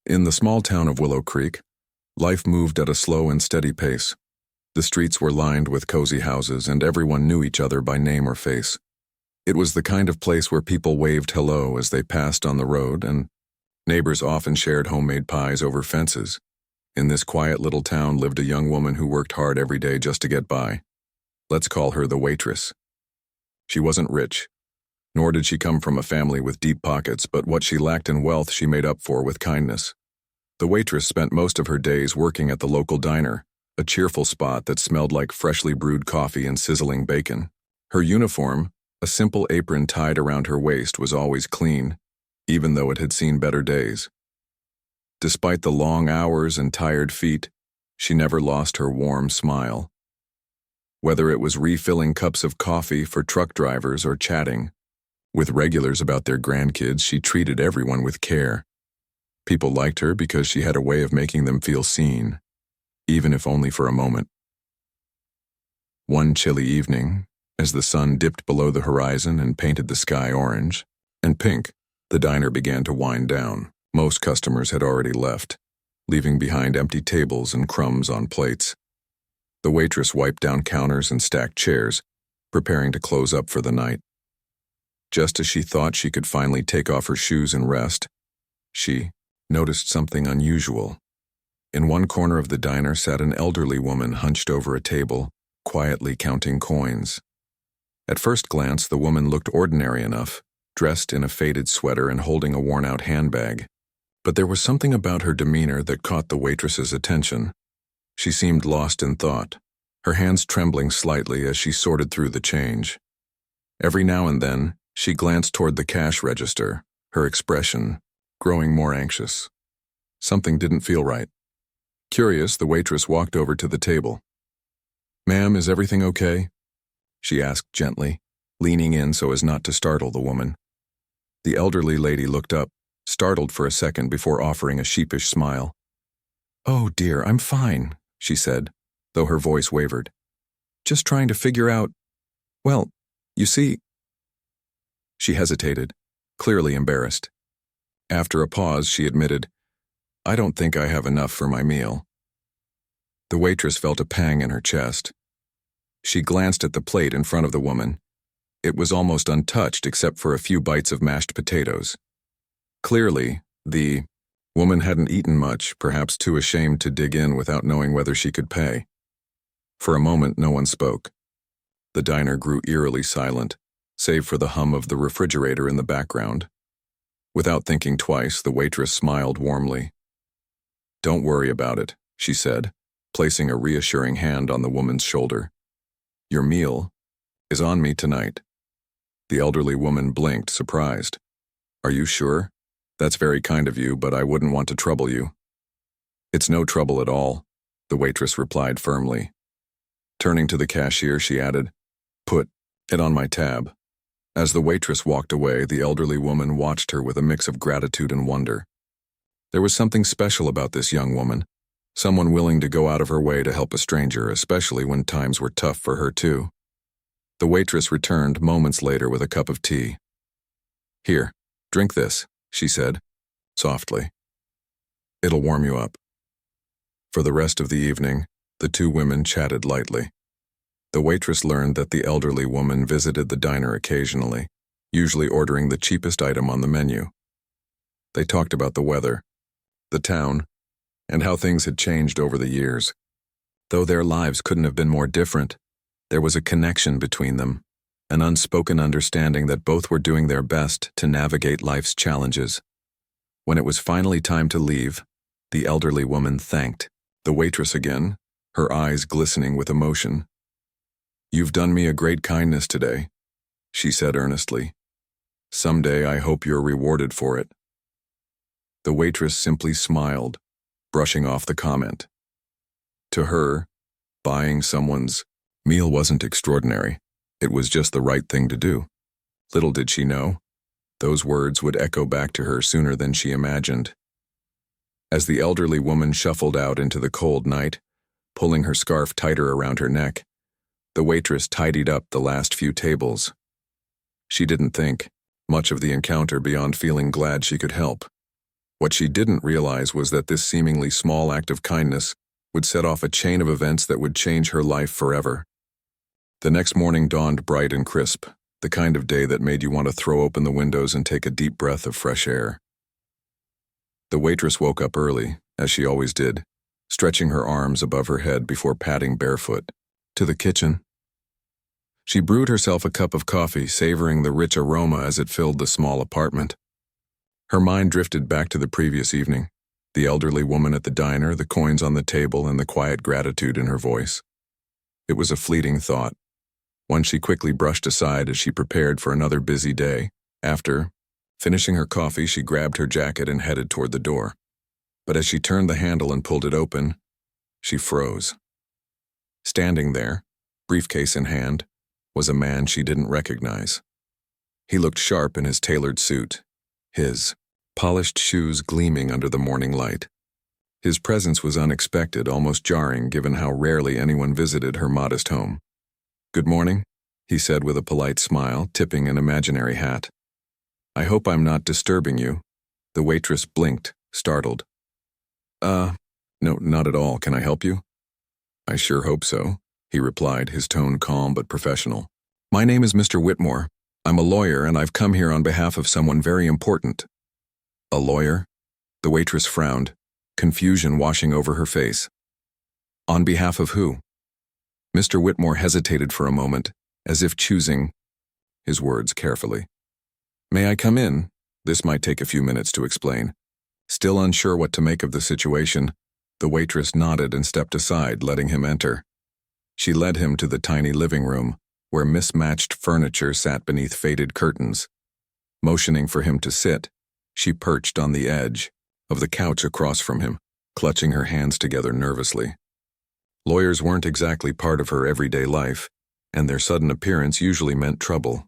In the small town of Willow Creek, life moved at a slow and steady pace. The streets were lined with cozy houses, and everyone knew each other by name or face. It was the kind of place where people waved hello as they passed on the road, and neighbors often shared homemade pies over fences. In this quiet little town lived a young woman who worked hard every day just to get by. Let's call her the waitress. She wasn't rich, nor did she come from a family with deep pockets, but what she lacked in wealth she made up for with kindness. The waitress spent most of her days working at the local diner, a cheerful spot that smelled like freshly brewed coffee and sizzling bacon. Her uniform, a simple apron tied around her waist, was always clean, even though it had seen better days. Despite the long hours and tired feet, she never lost her warm smile. Whether it was refilling cups of coffee for truck drivers or chatting with regulars about their grandkids, she treated everyone with care. People liked her because she had a way of making them feel seen, even if only for a moment. One chilly evening, as the sun dipped below the horizon and painted the sky orange and pink, the diner began to wind down. Most customers had already left, leaving behind empty tables and crumbs on plates. The waitress wiped down counters and stacked chairs, preparing to close up for the night. Just as she thought she could finally take off her shoes and rest, she noticed something unusual. In one corner of the diner sat an elderly woman hunched over a table, quietly counting coins. At first glance, the woman looked ordinary enough, dressed in a faded sweater and holding a worn-out handbag. But there was something about her demeanor that caught the waitress's attention. She seemed lost in thought, her hands trembling slightly as she sorted through the change. Every now and then, she glanced toward the cash register, her expression growing more anxious. Something didn't feel right. Curious, the waitress walked over to the table. "Ma'am, is everything okay?" she asked gently, leaning in so as not to startle the woman. The elderly lady looked up, startled for a second before offering a sheepish smile. "Oh dear, I'm fine," she said, though her voice wavered. "Just trying to figure out, well, you see—" She hesitated, clearly embarrassed. After a pause, she admitted, "I don't think I have enough for my meal." The waitress felt a pang in her chest. She glanced at the plate in front of the woman. It was almost untouched except for a few bites of mashed potatoes. Clearly, the woman hadn't eaten much, perhaps too ashamed to dig in without knowing whether she could pay. For a moment, no one spoke. The diner grew eerily silent, save for the hum of the refrigerator in the background. Without thinking twice, the waitress smiled warmly. "Don't worry about it," she said, placing a reassuring hand on the woman's shoulder. "Your meal is on me tonight." The elderly woman blinked, surprised. "Are you sure? That's very kind of you, but I wouldn't want to trouble you." "It's no trouble at all," the waitress replied firmly. Turning to the cashier, she added, "Put it on my tab." As the waitress walked away, the elderly woman watched her with a mix of gratitude and wonder. There was something special about this young woman, someone willing to go out of her way to help a stranger, especially when times were tough for her too. The waitress returned moments later with a cup of tea. "Here, drink this," she said, softly. "It'll warm you up." For the rest of the evening, the two women chatted lightly. The waitress learned that the elderly woman visited the diner occasionally, usually ordering the cheapest item on the menu. They talked about the weather, the town, and how things had changed over the years. Though their lives couldn't have been more different, there was a connection between them, an unspoken understanding that both were doing their best to navigate life's challenges. When it was finally time to leave, the elderly woman thanked the waitress again, her eyes glistening with emotion. "You've done me a great kindness today," she said earnestly. "Someday I hope you're rewarded for it." The waitress simply smiled, brushing off the comment. To her, buying someone's meal wasn't extraordinary. It was just the right thing to do. Little did she know, those words would echo back to her sooner than she imagined. As the elderly woman shuffled out into the cold night, pulling her scarf tighter around her neck, the waitress tidied up the last few tables. She didn't think much of the encounter beyond feeling glad she could help. What she didn't realize was that this seemingly small act of kindness would set off a chain of events that would change her life forever. The next morning dawned bright and crisp, the kind of day that made you want to throw open the windows and take a deep breath of fresh air. The waitress woke up early, as she always did, stretching her arms above her head before padding barefoot to the kitchen. She brewed herself a cup of coffee, savoring the rich aroma as it filled the small apartment. Her mind drifted back to the previous evening, the elderly woman at the diner, the coins on the table, and the quiet gratitude in her voice. It was a fleeting thought, one she quickly brushed aside as she prepared for another busy day. After finishing her coffee, she grabbed her jacket and headed toward the door. But as she turned the handle and pulled it open, she froze. Standing there, briefcase in hand, was a man she didn't recognize. He looked sharp in his tailored suit, his polished shoes gleaming under the morning light. His presence was unexpected, almost jarring given how rarely anyone visited her modest home. "Good morning," he said with a polite smile, tipping an imaginary hat. "I hope I'm not disturbing you." The waitress blinked, startled. No, not at all. Can I help you?" "I sure hope so," he replied, his tone calm but professional. "My name is Mr. Whitmore. I'm a lawyer, and I've come here on behalf of someone very important." "A lawyer?" The waitress frowned, confusion washing over her face. "On behalf of who?" Mr. Whitmore hesitated for a moment, as if choosing his words carefully. "May I come in?" This might take a few minutes to explain. Still unsure what to make of the situation, the waitress nodded and stepped aside, letting him enter. She led him to the tiny living room, where mismatched furniture sat beneath faded curtains. Motioning for him to sit, she perched on the edge of the couch across from him, clutching her hands together nervously. Lawyers weren't exactly part of her everyday life, and their sudden appearance usually meant trouble,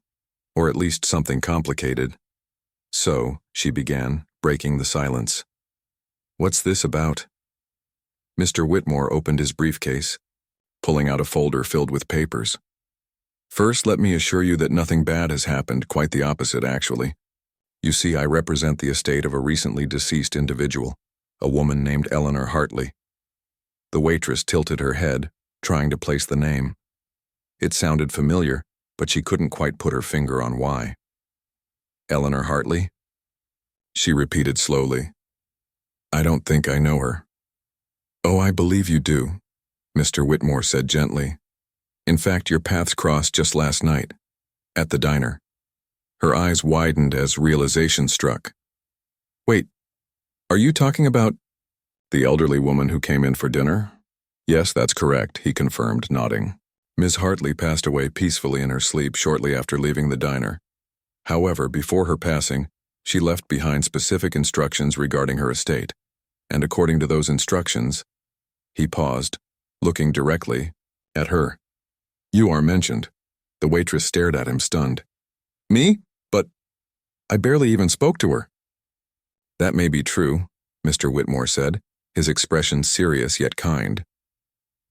or at least something complicated. "So," she began, breaking the silence. "What's this about?" Mr. Whitmore opened his briefcase, pulling out a folder filled with papers. "First, let me assure you that nothing bad has happened, quite the opposite, actually. You see, I represent the estate of a recently deceased individual, a woman named Eleanor Hartley." The waitress tilted her head, trying to place the name. It sounded familiar, but she couldn't quite put her finger on why. "Eleanor Hartley?" she repeated slowly. "I don't think I know her." "Oh, I believe you do," Mr. Whitmore said gently. "In fact, your paths crossed just last night, at the diner." Her eyes widened as realization struck. "Wait, are you talking about the elderly woman who came in for dinner?" "Yes, that's correct," he confirmed, nodding. "Ms. Hartley passed away peacefully in her sleep shortly after leaving the diner. However, before her passing, she left behind specific instructions regarding her estate, and according to those instructions," he paused, looking directly at her. "You are mentioned." The waitress stared at him, stunned. "Me? But I barely even spoke to her." "That may be true," Mr. Whitmore said, his expression serious yet kind.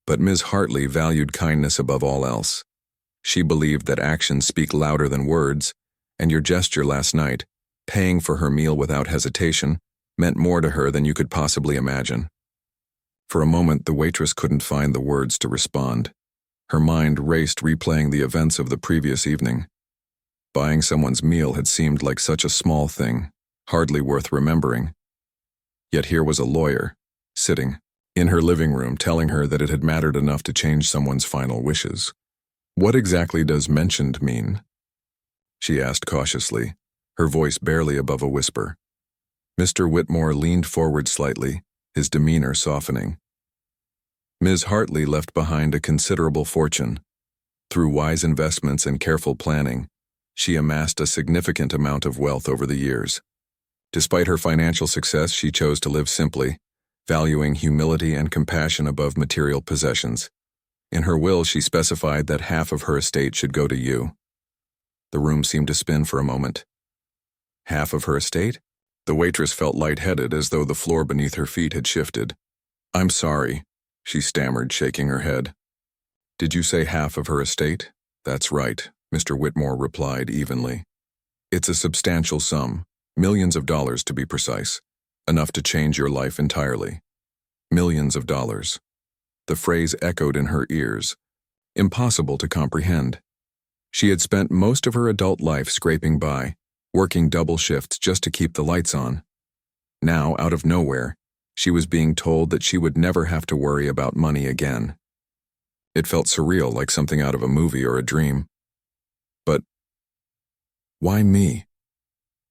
"But Ms. Hartley valued kindness above all else. She believed that actions speak louder than words, and your gesture last night, paying for her meal without hesitation, meant more to her than you could possibly imagine." For a moment, the waitress couldn't find the words to respond. Her mind raced, replaying the events of the previous evening. Buying someone's meal had seemed like such a small thing, hardly worth remembering. Yet here was a lawyer, sitting in her living room, telling her that it had mattered enough to change someone's final wishes. "What exactly does mentioned mean?" she asked cautiously, her voice barely above a whisper. Mr. Whitmore leaned forward slightly, his demeanor softening. "Ms. Hartley left behind a considerable fortune. Through wise investments and careful planning, she amassed a significant amount of wealth over the years. Despite her financial success, she chose to live simply, valuing humility and compassion above material possessions. In her will, she specified that half of her estate should go to you." The room seemed to spin for a moment. "Half of her estate?" The waitress felt lightheaded, as though the floor beneath her feet had shifted. "I'm sorry," she stammered, shaking her head. "Did you say half of her estate?" "That's right," Mr. Whitmore replied evenly. "It's a substantial sum, millions of dollars to be precise. Enough to change your life entirely. Millions of dollars. The phrase echoed in her ears, impossible to comprehend. She had spent most of her adult life scraping by, working double shifts just to keep the lights on. Now, out of nowhere, she was being told that she would never have to worry about money again. It felt surreal, like something out of a movie or a dream. But why me?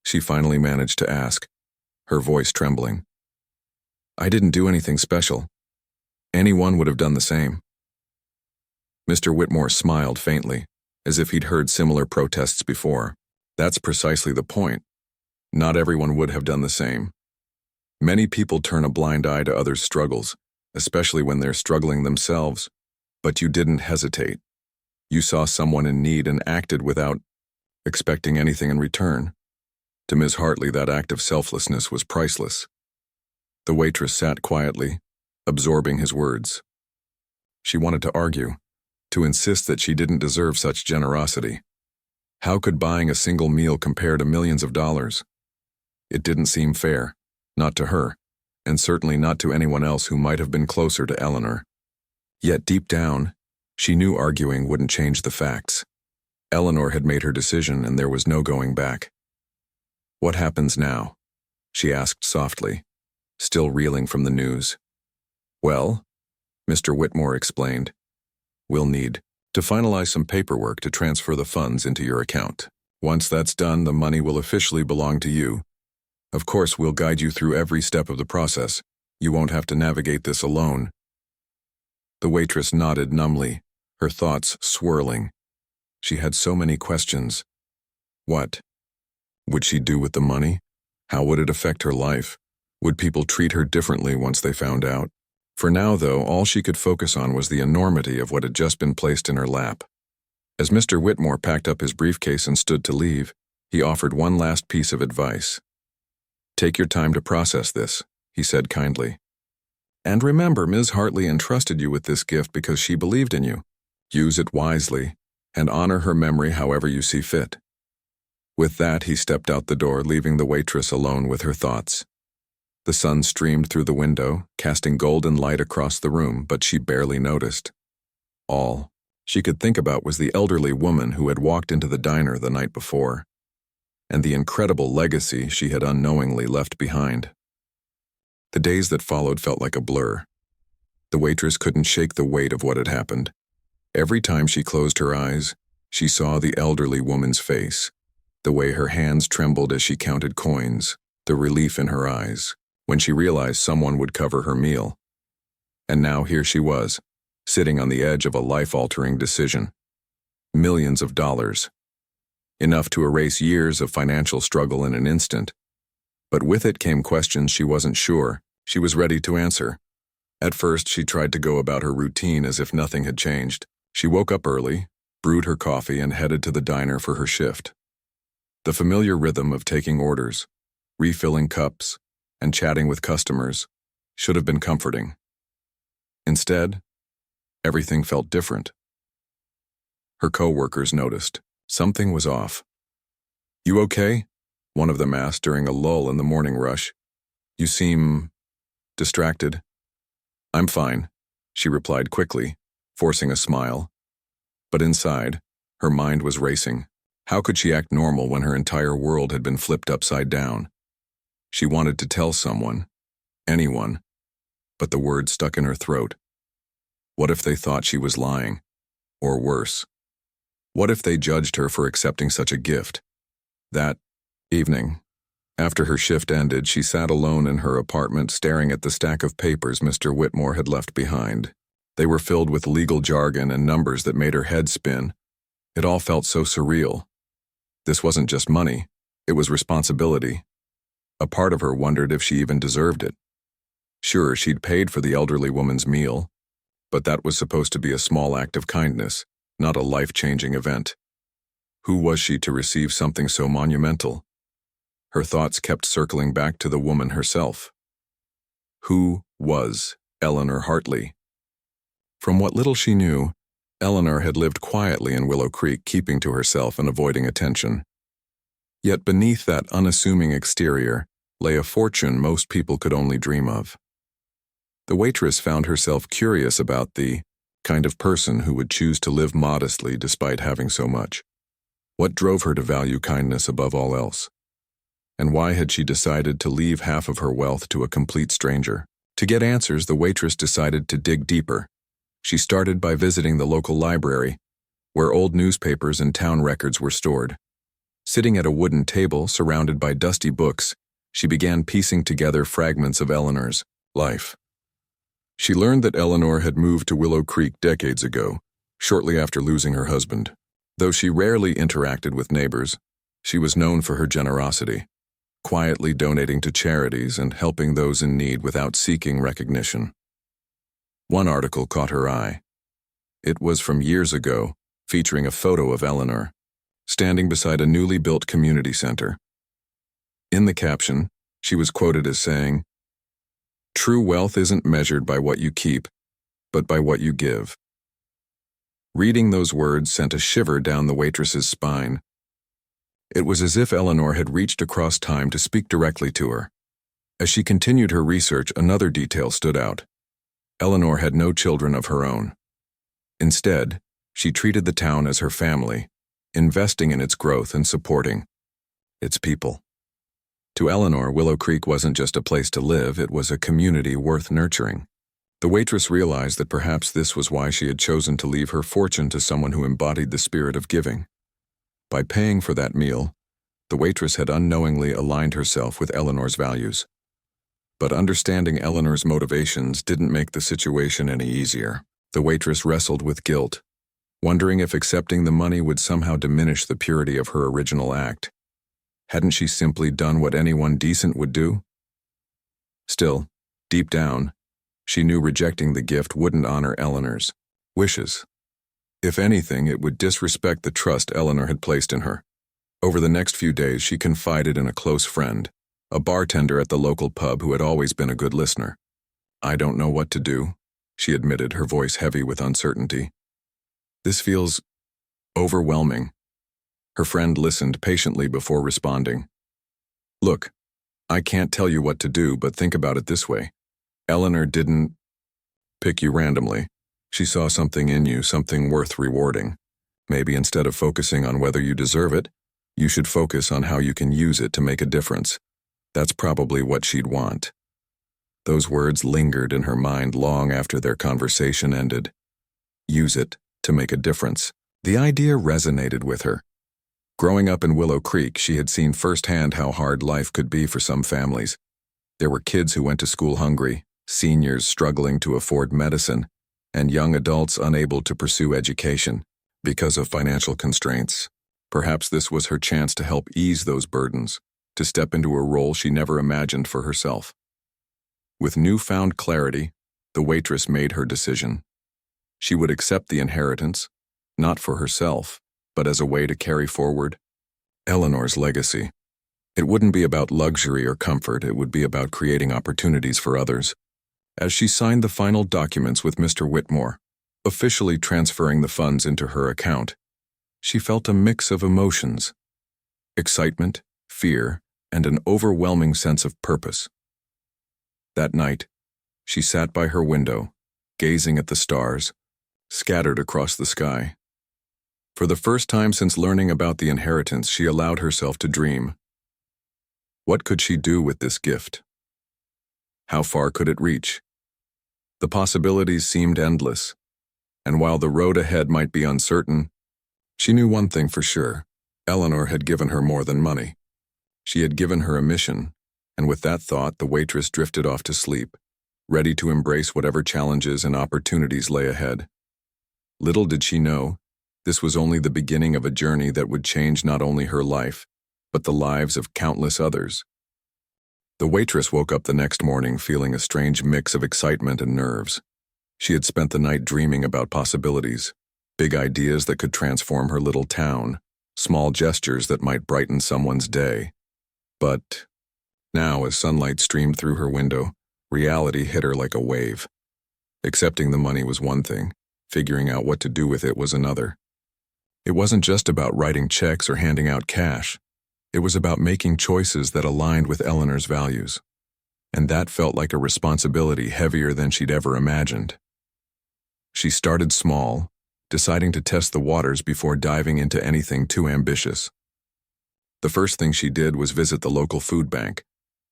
She finally managed to ask, her voice trembling. I didn't do anything special. Anyone would have done the same. Mr. Whitmore smiled faintly, as if he'd heard similar protests before. That's precisely the point. Not everyone would have done the same. Many people turn a blind eye to others' struggles, especially when they're struggling themselves. But you didn't hesitate. You saw someone in need and acted without expecting anything in return. To Ms. Hartley, that act of selflessness was priceless. The waitress sat quietly, absorbing his words. She wanted to argue, to insist that she didn't deserve such generosity. How could buying a single meal compare to millions of dollars? It didn't seem fair, not to her, and certainly not to anyone else who might have been closer to Eleanor. Yet deep down, she knew arguing wouldn't change the facts. Eleanor had made her decision and there was no going back. What happens now? She asked softly, still reeling from the news. Well, Mr. Whitmore explained, we'll need to finalize some paperwork to transfer the funds into your account. Once that's done, the money will officially belong to you. Of course, we'll guide you through every step of the process. You won't have to navigate this alone. The waitress nodded numbly, her thoughts swirling. She had so many questions. What would she do with the money? How would it affect her life? Would people treat her differently once they found out? For now, though, all she could focus on was the enormity of what had just been placed in her lap. As Mr. Whitmore packed up his briefcase and stood to leave, he offered one last piece of advice. Take your time to process this, he said kindly. And remember, Ms. Hartley entrusted you with this gift because she believed in you. Use it wisely, and honor her memory however you see fit. With that, he stepped out the door, leaving the waitress alone with her thoughts. The sun streamed through the window, casting golden light across the room, but she barely noticed. All she could think about was the elderly woman who had walked into the diner the night before, and the incredible legacy she had unknowingly left behind. The days that followed felt like a blur. The waitress couldn't shake the weight of what had happened. Every time she closed her eyes, she saw the elderly woman's face, the way her hands trembled as she counted coins, the relief in her eyes, when she realized someone would cover her meal. And now here she was, sitting on the edge of a life-altering decision. Millions of dollars. Enough to erase years of financial struggle in an instant. But with it came questions she wasn't sure she was ready to answer. At first, she tried to go about her routine as if nothing had changed. She woke up early, brewed her coffee, and headed to the diner for her shift. The familiar rhythm of taking orders, refilling cups, and chatting with customers should have been comforting. Instead, everything felt different. Her co-workers noticed something was off. You okay? One of them asked during a lull in the morning rush. You seem distracted. I'm fine, she replied quickly, forcing a smile. But inside, her mind was racing. How could she act normal when her entire world had been flipped upside down? She wanted to tell someone, anyone, but the words stuck in her throat. What if they thought she was lying? Or worse, what if they judged her for accepting such a gift? That evening, after her shift ended, she sat alone in her apartment staring at the stack of papers Mr. Whitmore had left behind. They were filled with legal jargon and numbers that made her head spin. It all felt so surreal. This wasn't just money, it was responsibility. A part of her wondered if she even deserved it. Sure, she'd paid for the elderly woman's meal, but that was supposed to be a small act of kindness, not a life-changing event. Who was she to receive something so monumental? Her thoughts kept circling back to the woman herself. Who was Eleanor Hartley? From what little she knew, Eleanor had lived quietly in Willow Creek, keeping to herself and avoiding attention. Yet beneath that unassuming exterior, lay a fortune most people could only dream of. The waitress found herself curious about the kind of person who would choose to live modestly despite having so much. What drove her to value kindness above all else? And why had she decided to leave half of her wealth to a complete stranger? To get answers, the waitress decided to dig deeper. She started by visiting the local library, where old newspapers and town records were stored. Sitting at a wooden table surrounded by dusty books, she began piecing together fragments of Eleanor's life. She learned that Eleanor had moved to Willow Creek decades ago, shortly after losing her husband. Though she rarely interacted with neighbors, she was known for her generosity, quietly donating to charities and helping those in need without seeking recognition. One article caught her eye. It was from years ago, featuring a photo of Eleanor, standing beside a newly built community center. In the caption, she was quoted as saying, "True wealth isn't measured by what you keep, but by what you give." Reading those words sent a shiver down the waitress's spine. It was as if Eleanor had reached across time to speak directly to her. As she continued her research, another detail stood out. Eleanor had no children of her own. Instead, she treated the town as her family, investing in its growth and supporting its people. To Eleanor, Willow Creek wasn't just a place to live, it was a community worth nurturing. The waitress realized that perhaps this was why she had chosen to leave her fortune to someone who embodied the spirit of giving. By paying for that meal, the waitress had unknowingly aligned herself with Eleanor's values. But understanding Eleanor's motivations didn't make the situation any easier. The waitress wrestled with guilt, wondering if accepting the money would somehow diminish the purity of her original act. Hadn't she simply done what anyone decent would do? Still, deep down, she knew rejecting the gift wouldn't honor Eleanor's wishes. If anything, it would disrespect the trust Eleanor had placed in her. Over the next few days, she confided in a close friend, a bartender at the local pub who had always been a good listener. "I don't know what to do," she admitted, her voice heavy with uncertainty. "This feels overwhelming." Her friend listened patiently before responding. "Look, I can't tell you what to do, but think about it this way. Eleanor didn't pick you randomly. She saw something in you, something worth rewarding. Maybe instead of focusing on whether you deserve it, you should focus on how you can use it to make a difference. That's probably what she'd want." Those words lingered in her mind long after their conversation ended. Use it to make a difference. The idea resonated with her. Growing up in Willow Creek, she had seen firsthand how hard life could be for some families. There were kids who went to school hungry, seniors struggling to afford medicine, and young adults unable to pursue education because of financial constraints. Perhaps this was her chance to help ease those burdens, to step into a role she never imagined for herself. With newfound clarity, the waitress made her decision. She would accept the inheritance, not for herself, but as a way to carry forward Eleanor's legacy. It wouldn't be about luxury or comfort, it would be about creating opportunities for others. As she signed the final documents with Mr. Whitmore, officially transferring the funds into her account, she felt a mix of emotions: excitement, fear, and an overwhelming sense of purpose. That night, she sat by her window, gazing at the stars, scattered across the sky. For the first time since learning about the inheritance, she allowed herself to dream. What could she do with this gift? How far could it reach? The possibilities seemed endless, and while the road ahead might be uncertain, she knew one thing for sure: Eleanor had given her more than money. She had given her a mission, and with that thought, the waitress drifted off to sleep, ready to embrace whatever challenges and opportunities lay ahead. Little did she know, this was only the beginning of a journey that would change not only her life, but the lives of countless others. The waitress woke up the next morning feeling a strange mix of excitement and nerves. She had spent the night dreaming about possibilities, big ideas that could transform her little town, small gestures that might brighten someone's day. But now, as sunlight streamed through her window, reality hit her like a wave. Accepting the money was one thing, figuring out what to do with it was another. It wasn't just about writing checks or handing out cash. It was about making choices that aligned with Eleanor's values, and that felt like a responsibility heavier than she'd ever imagined. She started small, deciding to test the waters before diving into anything too ambitious. The first thing she did was visit the local food bank,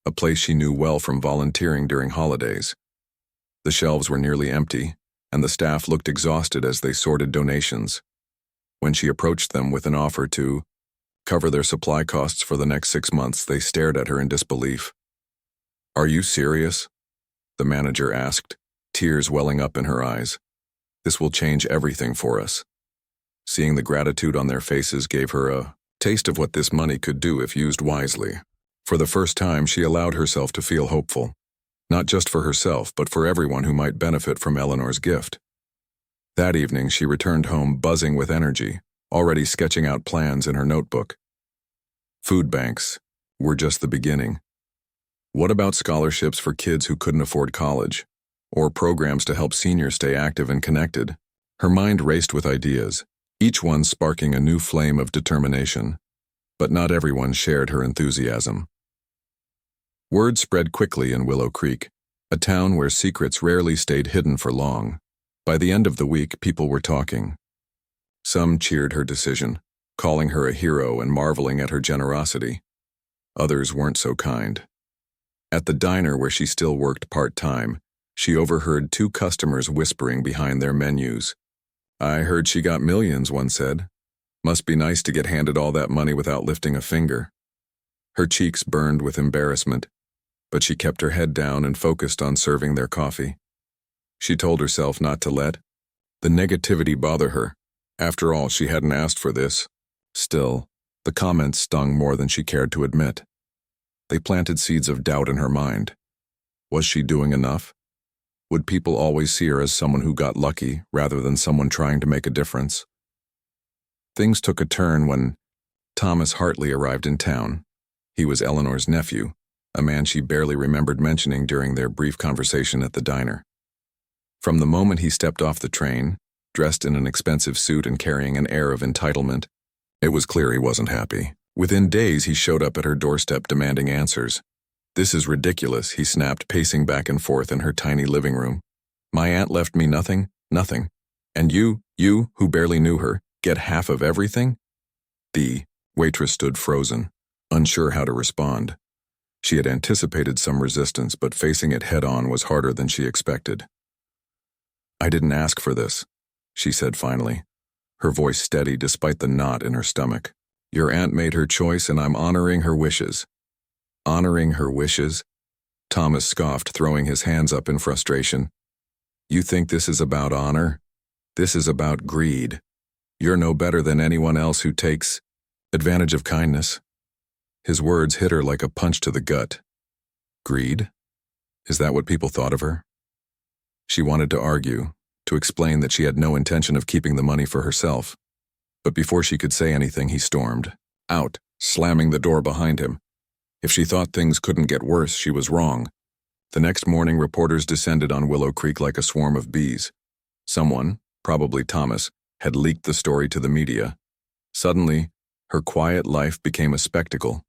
a place she knew well from volunteering during holidays. The shelves were nearly empty, and the staff looked exhausted as they sorted donations. When she approached them with an offer to cover their supply costs for the next 6 months, they stared at her in disbelief. "Are you serious?" the manager asked, tears welling up in her eyes. "This will change everything for us." Seeing the gratitude on their faces gave her a taste of what this money could do if used wisely. For the first time, she allowed herself to feel hopeful, not just for herself, but for everyone who might benefit from Eleanor's gift. That evening, she returned home buzzing with energy, already sketching out plans in her notebook. Food banks were just the beginning. What about scholarships for kids who couldn't afford college, or programs to help seniors stay active and connected? Her mind raced with ideas, each one sparking a new flame of determination. But not everyone shared her enthusiasm. Word spread quickly in Willow Creek, a town where secrets rarely stayed hidden for long. By the end of the week, people were talking. Some cheered her decision, calling her a hero and marveling at her generosity. Others weren't so kind. At the diner where she still worked part-time, she overheard 2 customers whispering behind their menus. "I heard she got millions," one said. "Must be nice to get handed all that money without lifting a finger." Her cheeks burned with embarrassment, but she kept her head down and focused on serving their coffee. She told herself not to let the negativity bother her. After all, she hadn't asked for this. Still, the comments stung more than she cared to admit. They planted seeds of doubt in her mind. Was she doing enough? Would people always see her as someone who got lucky rather than someone trying to make a difference? Things took a turn when Thomas Hartley arrived in town. He was Eleanor's nephew, a man she barely remembered mentioning during their brief conversation at the diner. From the moment he stepped off the train, dressed in an expensive suit and carrying an air of entitlement, it was clear he wasn't happy. Within days, he showed up at her doorstep demanding answers. "This is ridiculous," he snapped, pacing back and forth in her tiny living room. "My aunt left me nothing. And you, who barely knew her, get half of everything?" The waitress stood frozen, unsure how to respond. She had anticipated some resistance, but facing it head-on was harder than she expected. "I didn't ask for this," she said finally, her voice steady despite the knot in her stomach. "Your aunt made her choice and I'm honoring her wishes." "Honoring her wishes?" Thomas scoffed, throwing his hands up in frustration. "You think this is about honor? This is about greed. You're no better than anyone else who takes advantage of kindness." His words hit her like a punch to the gut. Greed? Is that what people thought of her? She wanted to argue, to explain that she had no intention of keeping the money for herself. But before she could say anything, he stormed out, slamming the door behind him. If she thought things couldn't get worse, she was wrong. The next morning, reporters descended on Willow Creek like a swarm of bees. Someone, probably Thomas, had leaked the story to the media. Suddenly, her quiet life became a spectacle.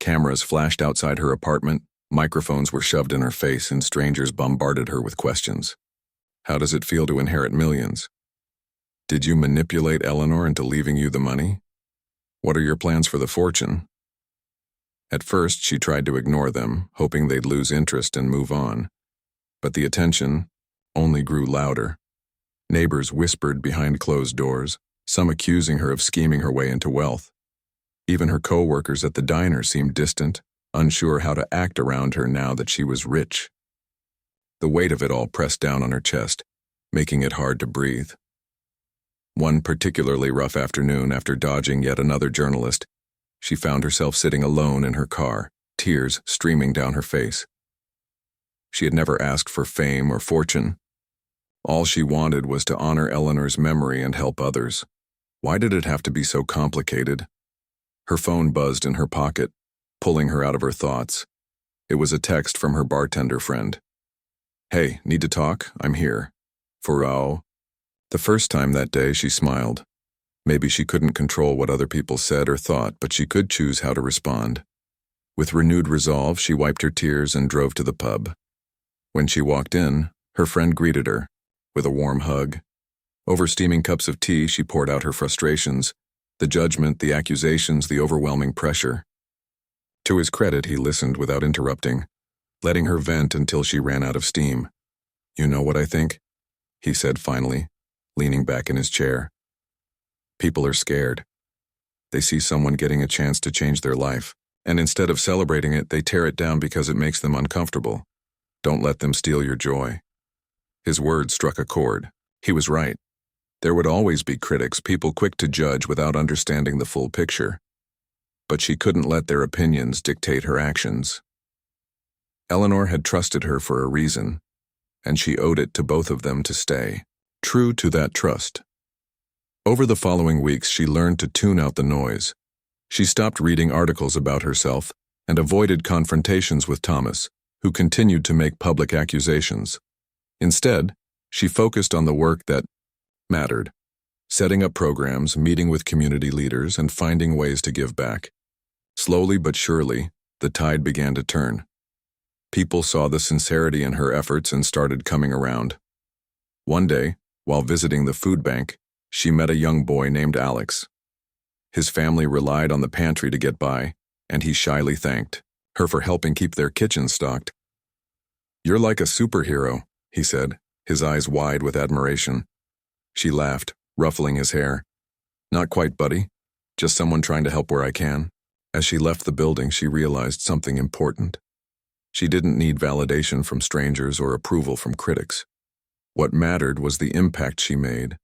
Cameras flashed outside her apartment, microphones were shoved in her face, and strangers bombarded her with questions. How does it feel to inherit millions? Did you manipulate Eleanor into leaving you the money? What are your plans for the fortune? At first, she tried to ignore them, hoping they'd lose interest and move on. But the attention only grew louder. Neighbors whispered behind closed doors, some accusing her of scheming her way into wealth. Even her co-workers at the diner seemed distant, unsure how to act around her now that she was rich. The weight of it all pressed down on her chest, making it hard to breathe. One particularly rough afternoon, after dodging yet another journalist, she found herself sitting alone in her car, tears streaming down her face. She had never asked for fame or fortune. All she wanted was to honor Eleanor's memory and help others. Why did it have to be so complicated? Her phone buzzed in her pocket, pulling her out of her thoughts. It was a text from her bartender friend. "Hey, need to talk? I'm here." The first time that day, she smiled. Maybe she couldn't control what other people said or thought, but she could choose how to respond. With renewed resolve, she wiped her tears and drove to the pub. When she walked in, her friend greeted her with a warm hug. Over steaming cups of tea, she poured out her frustrations, the judgment, the accusations, the overwhelming pressure. To his credit, he listened without interrupting, letting her vent until she ran out of steam. "You know what I think?" he said finally, leaning back in his chair. "People are scared. They see someone getting a chance to change their life, and instead of celebrating it, they tear it down because it makes them uncomfortable. Don't let them steal your joy." His words struck a chord. He was right. There would always be critics, people quick to judge without understanding the full picture. But she couldn't let their opinions dictate her actions. Eleanor had trusted her for a reason, and she owed it to both of them to stay true to that trust. Over the following weeks, she learned to tune out the noise. She stopped reading articles about herself and avoided confrontations with Thomas, who continued to make public accusations. Instead, she focused on the work that mattered, setting up programs, meeting with community leaders, and finding ways to give back. Slowly but surely, the tide began to turn. People saw the sincerity in her efforts and started coming around. One day, while visiting the food bank, she met a young boy named Alex. His family relied on the pantry to get by, and he shyly thanked her for helping keep their kitchen stocked. "You're like a superhero," he said, his eyes wide with admiration. She laughed, ruffling his hair. "Not quite, buddy. Just someone trying to help where I can." As she left the building, she realized something important. She didn't need validation from strangers or approval from critics. What mattered was the impact she made,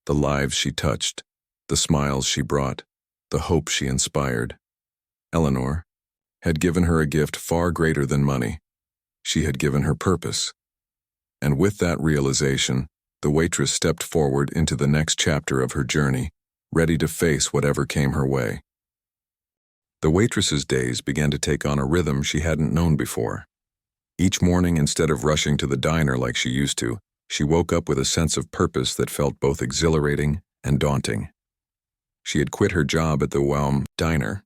the lives she touched, the smiles she brought, the hope she inspired. Eleanor had given her a gift far greater than money. She had given her purpose. And with that realization, the waitress stepped forward into the next chapter of her journey, ready to face whatever came her way. The waitress's days began to take on a rhythm she hadn't known before. Each morning, instead of rushing to the diner like she used to, she woke up with a sense of purpose that felt both exhilarating and daunting. She had quit her job at the diner,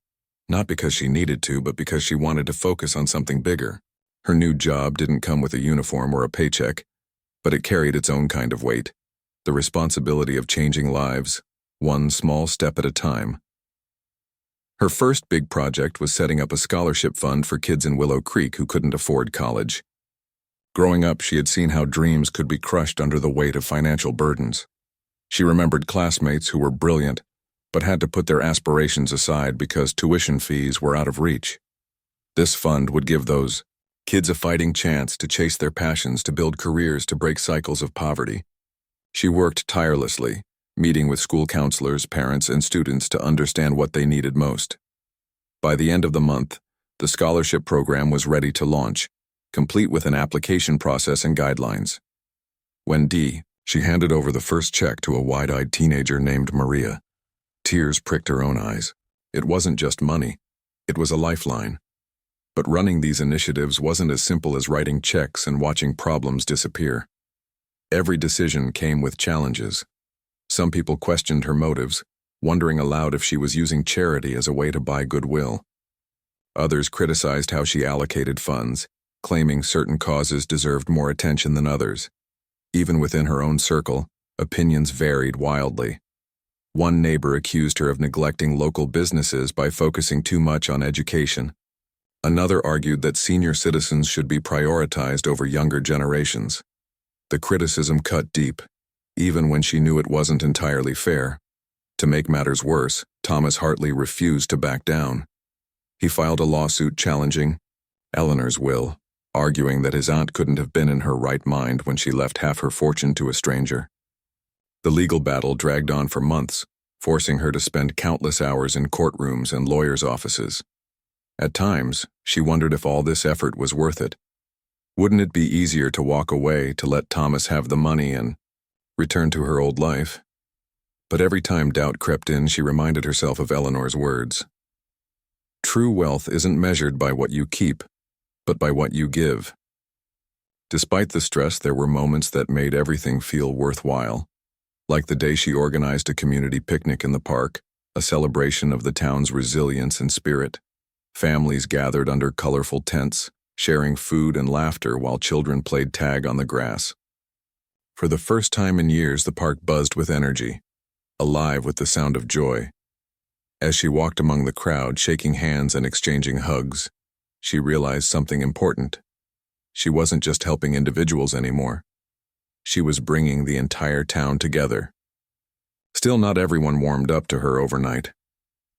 not because she needed to, but because she wanted to focus on something bigger. Her new job didn't come with a uniform or a paycheck, but it carried its own kind of weight, the responsibility of changing lives, one small step at a time. Her first big project was setting up a scholarship fund for kids in Willow Creek who couldn't afford college. Growing up, she had seen how dreams could be crushed under the weight of financial burdens. She remembered classmates who were brilliant, but had to put their aspirations aside because tuition fees were out of reach. This fund would give those kids a fighting chance to chase their passions, to build careers, to break cycles of poverty. She worked tirelessly, meeting with school counselors, parents, and students to understand what they needed most. By the end of the month, the scholarship program was ready to launch, complete with an application process and guidelines. When she handed over the first check to a wide-eyed teenager named Maria. Tears pricked her own eyes. It wasn't just money. It was a lifeline. But running these initiatives wasn't as simple as writing checks and watching problems disappear. Every decision came with challenges. Some people questioned her motives, wondering aloud if she was using charity as a way to buy goodwill. Others criticized how she allocated funds, claiming certain causes deserved more attention than others. Even within her own circle, opinions varied wildly. One neighbor accused her of neglecting local businesses by focusing too much on education. Another argued that senior citizens should be prioritized over younger generations. The criticism cut deep, even when she knew it wasn't entirely fair. To make matters worse, Thomas Hartley refused to back down. He filed a lawsuit challenging Eleanor's will, arguing that his aunt couldn't have been in her right mind when she left half her fortune to a stranger. The legal battle dragged on for months, forcing her to spend countless hours in courtrooms and lawyers' offices. At times, she wondered if all this effort was worth it. Wouldn't it be easier to walk away, to let Thomas have the money and return to her old life? But every time doubt crept in, she reminded herself of Eleanor's words. True wealth isn't measured by what you keep, but by what you give. Despite the stress, there were moments that made everything feel worthwhile. like the day she organized a community picnic in the park, a celebration of the town's resilience and spirit. Families gathered under colorful tents, sharing food and laughter while children played tag on the grass. For the first time in years, the park buzzed with energy, alive with the sound of joy. As she walked among the crowd, shaking hands and exchanging hugs, she realized something important. She wasn't just helping individuals anymore. She was bringing the entire town together. Still, not everyone warmed up to her overnight.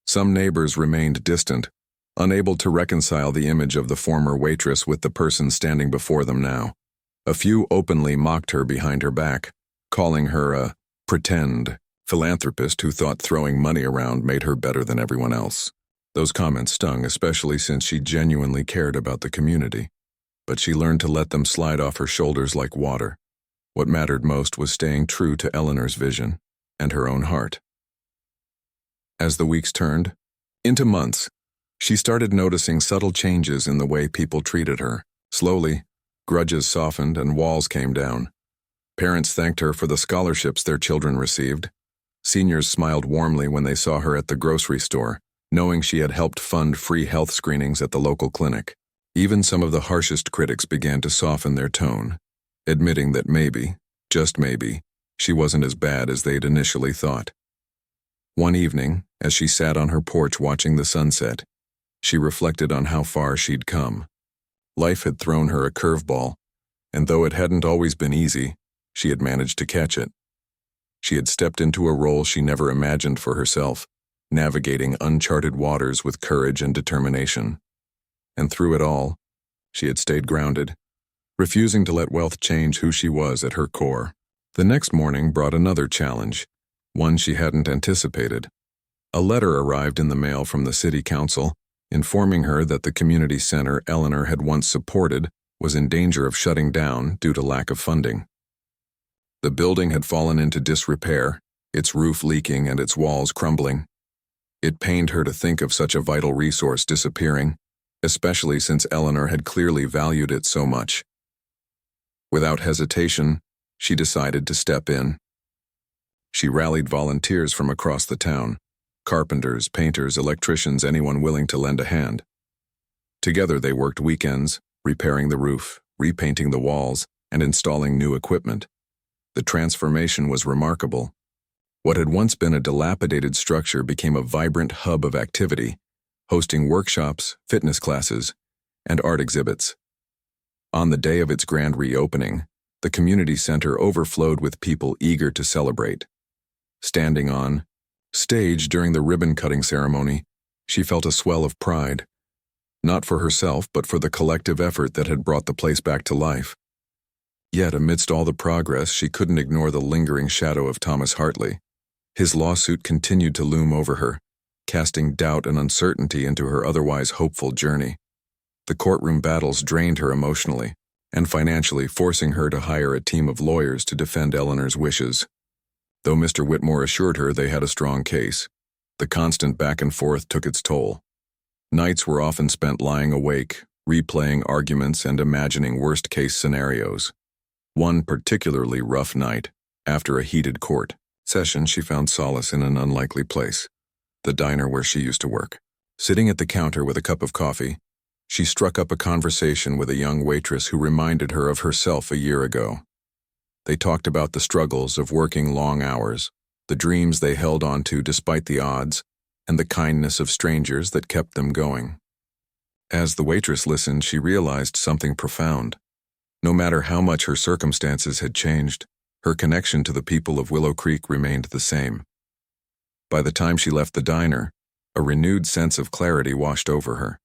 Some neighbors remained distant, unable to reconcile the image of the former waitress with the person standing before them now. A few openly mocked her behind her back, calling her a pretend philanthropist who thought throwing money around made her better than everyone else. Those comments stung, especially since she genuinely cared about the community. But she learned to let them slide off her shoulders like water. What mattered most was staying true to Eleanor's vision and her own heart. As the weeks turned into months, she started noticing subtle changes in the way people treated her. Slowly, grudges softened and walls came down. Parents thanked her for the scholarships their children received. Seniors smiled warmly when they saw her at the grocery store, knowing she had helped fund free health screenings at the local clinic. Even some of the harshest critics began to soften their tone, admitting that maybe, just maybe, she wasn't as bad as they'd initially thought. One evening, as she sat on her porch watching the sunset, she reflected on how far she'd come. Life had thrown her a curveball, and though it hadn't always been easy, she had managed to catch it. She had stepped into a role she never imagined for herself, navigating uncharted waters with courage and determination. And through it all, she had stayed grounded, refusing to let wealth change who she was at her core. The next morning brought another challenge, one she hadn't anticipated. A letter arrived in the mail from the city council, informing her that the community center Eleanor had once supported was in danger of shutting down due to lack of funding. The building had fallen into disrepair, its roof leaking and its walls crumbling. It pained her to think of such a vital resource disappearing, especially since Eleanor had clearly valued it so much. Without hesitation, she decided to step in. She rallied volunteers from across the town, carpenters, painters, electricians, anyone willing to lend a hand. Together they worked weekends, repairing the roof, repainting the walls, and installing new equipment. The transformation was remarkable. What had once been a dilapidated structure became a vibrant hub of activity, hosting workshops, fitness classes, and art exhibits. On the day of its grand reopening, the community center overflowed with people eager to celebrate. Standing on stage during the ribbon-cutting ceremony, she felt a swell of pride, not for herself but for the collective effort that had brought the place back to life. Yet, amidst all the progress, she couldn't ignore the lingering shadow of Thomas Hartley. His lawsuit continued to loom over her, casting doubt and uncertainty into her otherwise hopeful journey. The courtroom battles drained her emotionally and financially, forcing her to hire a team of lawyers to defend Eleanor's wishes. Though Mr. Whitmore assured her they had a strong case, the constant back and forth took its toll. Nights were often spent lying awake, replaying arguments and imagining worst-case scenarios. One particularly rough night, after a heated court session, she found solace in an unlikely place, the diner where she used to work. Sitting at the counter with a cup of coffee, she struck up a conversation with a young waitress who reminded her of herself a year ago. They talked about the struggles of working long hours, the dreams they held on to despite the odds, and the kindness of strangers that kept them going. As the waitress listened, she realized something profound. No matter how much her circumstances had changed, her connection to the people of Willow Creek remained the same. By the time she left the diner, a renewed sense of clarity washed over her.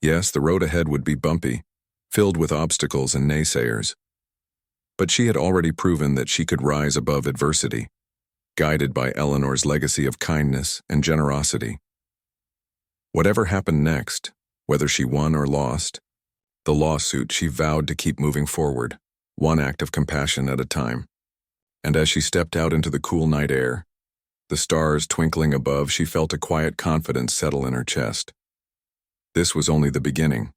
Yes, the road ahead would be bumpy, filled with obstacles and naysayers. But she had already proven that she could rise above adversity, guided by Eleanor's legacy of kindness and generosity. Whatever happened next, whether she won or lost, the lawsuit, she vowed to keep moving forward, one act of compassion at a time. And as she stepped out into the cool night air, the stars twinkling above, she felt a quiet confidence settle in her chest. This was only the beginning.